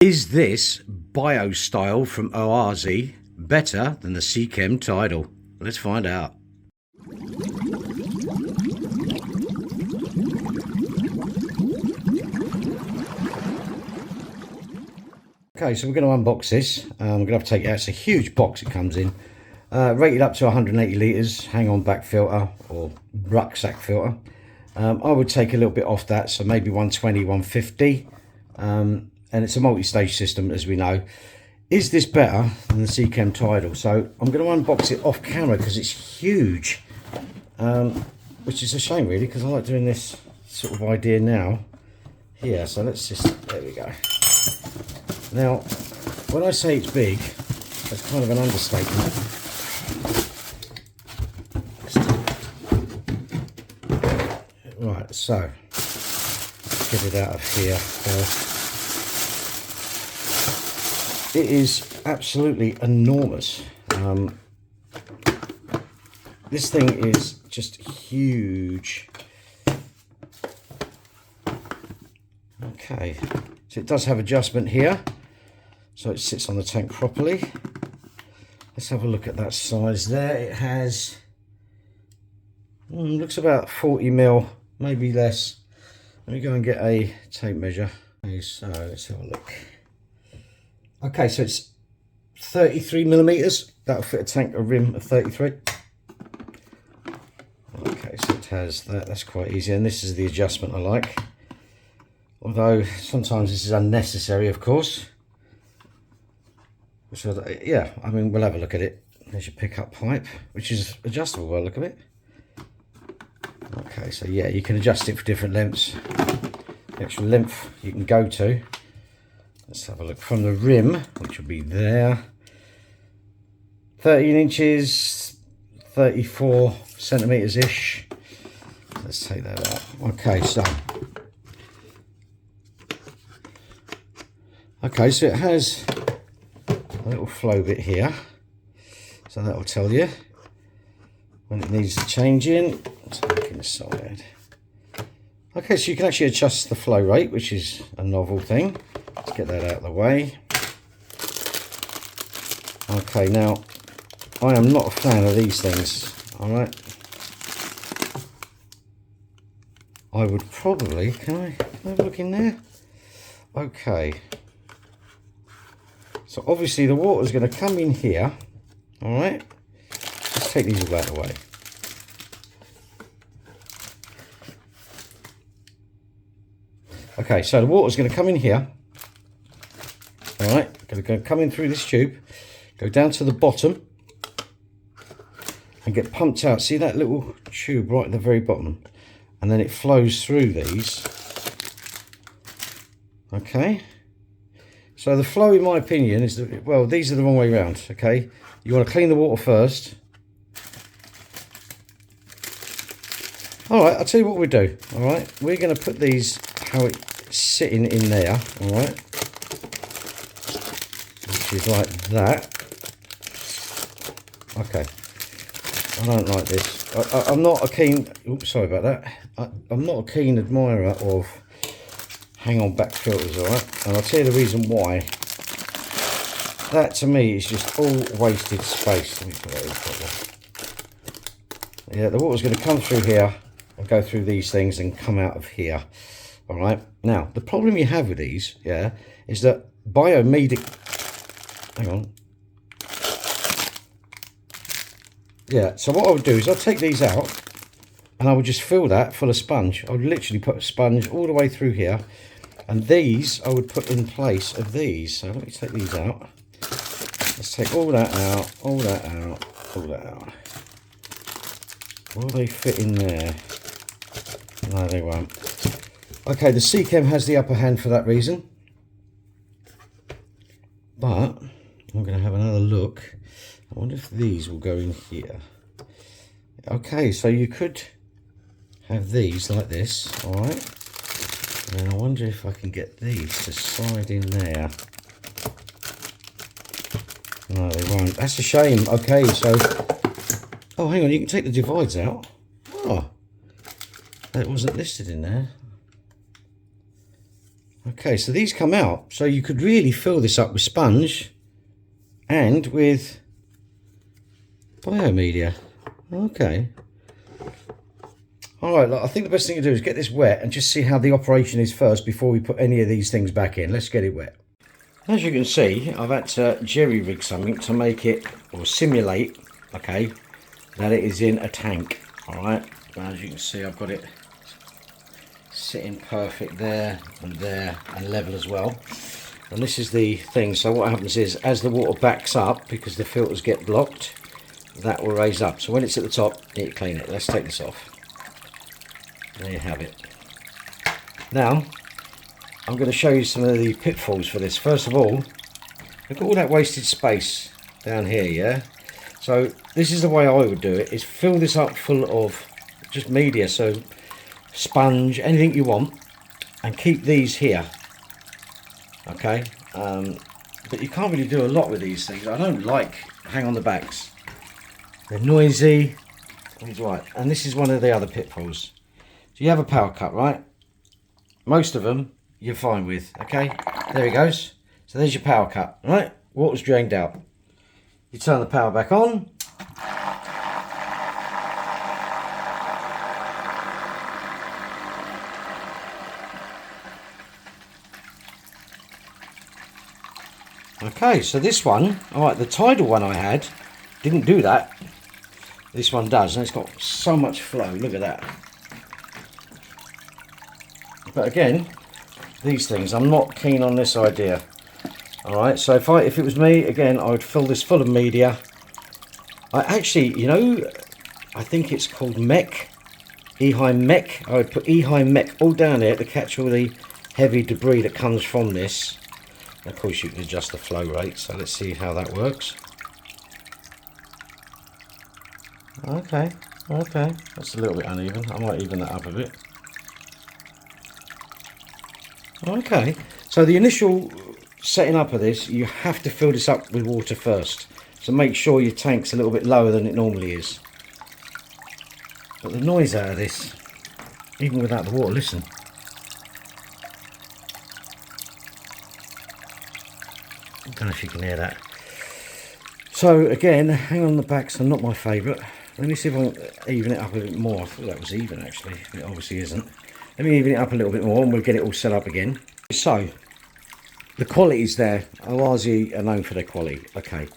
Is this Biostyle from Oase better than the Seachem Tidal? Let's find out. Okay, so we're going to unbox this. We're going to have to take it out. It's a huge box it comes in. Rated up to 180 litres, hang-on back filter or rucksack filter. I would take a little bit off that, so maybe 120, 150. And it's a multi-stage system, as we know. Is this better than the Seachem Tidal? So I'm going to unbox it off camera because it's huge, which is a shame really, because I like doing this sort of idea now. Here, so let's just, there we go. Now, when I say it's big, that's kind of an understatement. Right, so let's get it out of here first. It is absolutely enormous. This thing is just huge. Okay, so it does have adjustment here, so it sits on the tank properly. Let's have a look at that size there. It has, looks about 40 mil, maybe less. Let me go and get a tape measure. Okay, so let's have a look. Okay, so it's 33 millimeters. That'll fit a tank, a rim of 33. Okay, so it has that. That's quite easy, and this is the adjustment I like. Although sometimes this is unnecessary, of course. So yeah, I mean, we'll have a look at it. There's your pickup pipe, which is adjustable by the look of it. Okay, so yeah, you can adjust it for different lengths. The actual length you can go to. Let's have a look from the rim, which will be there. 13 inches, 34 centimeters-ish. Let's take that out. Okay, so it has a little flow bit here. So that will tell you when it needs changing. Let's look inside. Okay, so you can actually adjust the flow rate, which is a novel thing. Let's get that out of the way. Okay, now I am not a fan of these things. All right, I would probably, can I have a look in there? Okay, so obviously the water is going to come in here. All right, let's take these all out of the way. Okay, so the water is going to come in here. All right, going to come in through this tube, go down to the bottom and get pumped out. See that little tube right at the very bottom? And then it flows through these. Okay, so the flow, in my opinion, is that, well, these are the wrong way around. Okay, you want to clean the water first. All right, I'll tell you what we do. All right, we're going to put these how it's sitting in there. All right, which is like that. Okay, I don't like this. I'm not a keen, oops, sorry about that. I'm not a keen admirer of hang-on back filters, all right? And I'll tell you the reason why. That to me is just all wasted space. Let me put that in properly. Yeah, the water's going to come through here and go through these things and come out of here. All right, now the problem you have with these, yeah, is that biomedic, hang on. Yeah, so what I would do is I'll take these out and I would just fill that full of sponge. I would literally put a sponge all the way through here, and these I would put in place of these. So let me take these out. Let's take all that out, all that out, all that out. Will they fit in there? No, they won't. Okay, the Seachem has the upper hand for that reason. But I'm going to have another look. I wonder if these will go in here. Okay, so you could have these like this, all right? And then I wonder if I can get these to slide in there. No, they won't. That's a shame. Okay, so, oh, hang on, you can take the divides out. Oh, that wasn't listed in there. Okay, so these come out, so you could really fill this up with sponge and with biomedia. Okay. Alright, I think the best thing to do is get this wet and just see how the operation is first before we put any of these things back in. Let's get it wet. As you can see, I've had to jerry rig something to make it, or simulate, okay, that it is in a tank. Alright, as you can see, I've got it sitting perfect there and level as well. And this is the thing, so what happens is as the water backs up, because the filters get blocked, that will raise up. So when it's at the top, you need to clean it. Let's take this off. There you have it. Now, I'm going to show you some of the pitfalls for this. First of all, look at all that wasted space down here, yeah? So this is the way I would do it, is fill this up full of just media, so sponge, anything you want, and keep these here, okay? But you can't really do a lot with these things. I don't like hang on the backs. They're noisy. Right, and this is one of the other pitfalls. So you have a power cut, right? Most of them you're fine with, okay? There it goes. So there's your power cut, right? Water's drained out. You turn the power back on. Okay, so this one, all right, the tidal one I had didn't do that. This one does, and it's got so much flow. Look at that. But again, these things, I'm not keen on this idea. All right, so if it was me, again, I would fill this full of media. I actually, you know, I think it's called mech, Eheim mech. I would put Eheim mech all down there to catch all the heavy debris that comes from this. Of course, you can adjust the flow rate, so let's see how that works. Okay, that's a little bit uneven. I might even that up a bit. Okay, so the initial setting up of this, you have to fill this up with water first. So make sure your tank's a little bit lower than it normally is. But the noise out of this, even without the water, listen. I don't know if you can hear that. So again, hang on the backs are not my favourite. Let me see if I can even it up a bit more. I thought that was even actually. It obviously isn't. Let me even it up a little bit more and we'll get it all set up again. So, the quality's there. Oase are known for their quality. Okay.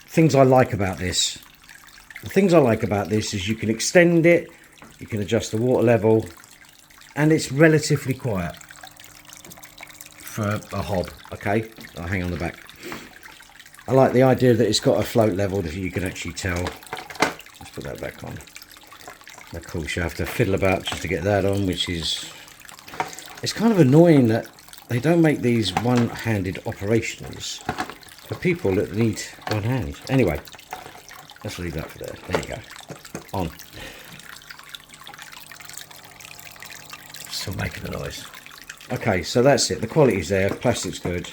Things I like about this. The things I like about this is you can extend it, you can adjust the water level, and it's relatively quiet for a hob. Okay. I'll hang on the back. I like the idea that it's got a float level that you can actually tell. Let's put that back on. Of course, you have to fiddle about just to get that on, which is... It's kind of annoying that they don't make these one-handed operations for people that need one hand. Anyway, let's leave that for there. There you go. On. Still making a noise. Okay, so that's it. The quality's there. Plastic's good.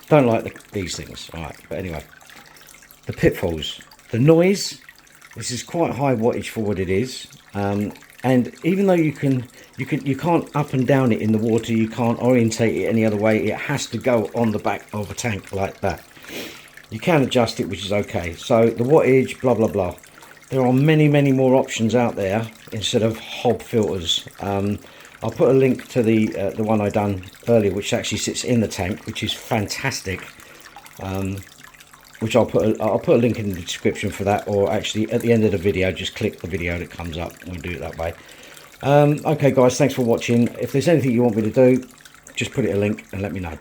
Don't like these things. All right, but anyway, the pitfalls, the noise. This is quite high wattage for what it is, and even though you can't up and down it in the water, you can't orientate it any other way. It has to go on the back of a tank like that. You can adjust it, which is okay. So the wattage, blah blah blah. There are many more options out there instead of hob filters. I'll put a link to the one I done earlier, which actually sits in the tank, which is fantastic. Which I'll put a link in the description for that, or actually at the end of the video, just click the video that comes up. We'll do it that way. Okay, guys, thanks for watching. If there's anything you want me to do, just put it a link and let me know.